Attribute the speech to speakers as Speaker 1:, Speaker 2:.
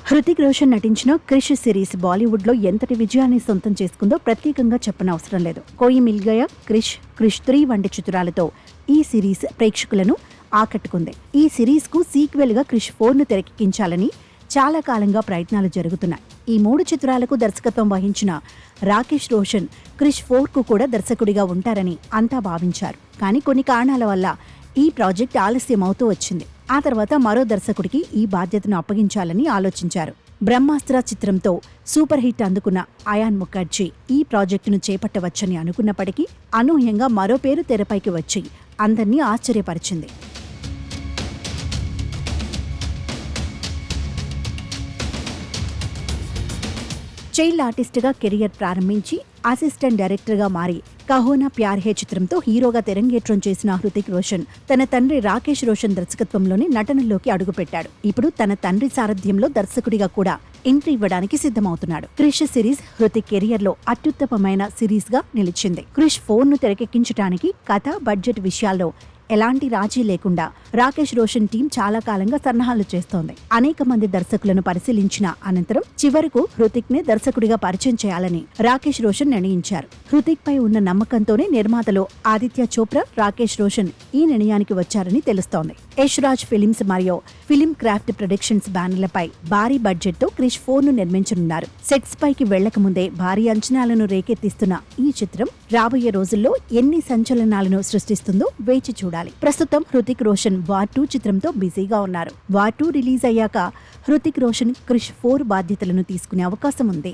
Speaker 1: హృతిక్ రోషన్ నటించిన క్రిష్ సిరీస్ బాలీవుడ్ లో ఎంతటి విజయాన్ని సొంతం చేసుకుందో ప్రత్యేకంగా చెప్పనవసరం లేదు. కోయి మిల్ గయా, క్రిష్ 3 వంటి చిత్రాలతో ఈ సిరీస్ ప్రేక్షకులను ఆకట్టుకుంది. ఈ సిరీస్ కు సీక్వెల్ గా క్రిష్ 4 ను తెరకెక్కించాలని చాలా కాలంగా ప్రయత్నాలు జరుగుతున్నాయి. ఈ 3 చిత్రాలకు దర్శకత్వం వహించిన రాకేష్ రోషన్ క్రిష్ 4 కు కూడా దర్శకుడిగా ఉంటారని అంతా భావించారు. కానీ కొన్ని కారణాల వల్ల ఈ ప్రాజెక్ట్ ఆలస్యం అవుతూ వచ్చింది. ఆ తర్వాత మరో దర్శకుడికి ఈ బాధ్యతను అప్పగించాలని ఆలోచించారు. బ్రహ్మాస్త్ర చిత్రంతో సూపర్ హిట్ అందుకున్న అయాన్ ముఖర్జీ ఈ ప్రాజెక్టును చేపట్టవచ్చని అనుకున్నప్పటికీ అనూహ్యంగా మరో పేరు తెరపైకి వచ్చి అందర్నీ ఆశ్చర్యపరిచింది. చైల్డ్ ఆర్టిస్ట్గా కెరియర్ ప్రారంభించి అసిస్టెంట్ డైరెక్టర్గా మారి కహోనా ప్యార్ హే చిత్రంతో హీరోగా తెరంగేట్రం చేసిన హృతిక్ రోషన్ తన తండ్రి రాకేష్ రోషన్ దర్శకత్వంలోని నటనలోకి అడుగుపెట్టాడు. ఇప్పుడు తన తండ్రి సారథ్యంలో దర్శకుడిగా కూడా ఎంట్రీ ఇవ్వడానికి సిద్ధమవుతున్నాడు. క్రిష్ సిరీస్ హృతిక్ కెరియర్ లో అత్యుత్తమమైన సిరీస్ గా నిలిచింది. క్రిష్ 4 ను తెరకెక్కించడానికి కథ, బడ్జెట్ విషయాల్లో ఎలాంటి రాజీ లేకుండా రాకేష్ రోషన్ టీం చాలా కాలంగా సన్నాహాలు చేస్తోంది. అనేక మంది దర్శకులను పరిశీలించిన అనంతరం చివరకు హృతిక్ నే దర్శకుడిగా పరిచయం చేయాలని రాకేష్ రోషన్ నిర్ణయించారు. హృతిక్ పై ఉన్న నమ్మకంతోనే నిర్మాతలు ఆదిత్య చోప్రా, రాకేష్ రోషన్ ఈ నిర్ణయానికి వచ్చారని తెలుస్తోంది. యష్ రాజ్ ఫిలిమ్స్ మరియు ఫిలిం క్రాఫ్ట్ ప్రొడక్షన్స్ బ్యానర్లపై భారీ బడ్జెట్ తో క్రిష్ 4 ను నిర్మించనున్నారు. సెట్స్ పైకి వెళ్లకముందే భారీ అంచనాలను రేకెత్తిస్తున్న ఈ చిత్రం రాబోయే రోజుల్లో ఎన్ని సంచలనాలను సృష్టిస్తుందో వేచి చూడాలి. ప్రస్తుతం హృతిక్ రోషన్ వార్ 2 చిత్రంతో బిజీగా ఉన్నారు. వార్ 2 రిలీజ్ అయ్యాక హృతిక్ రోషన్ క్రిష్ 4 బాధ్యతలను తీసుకునే అవకాశం ఉంది.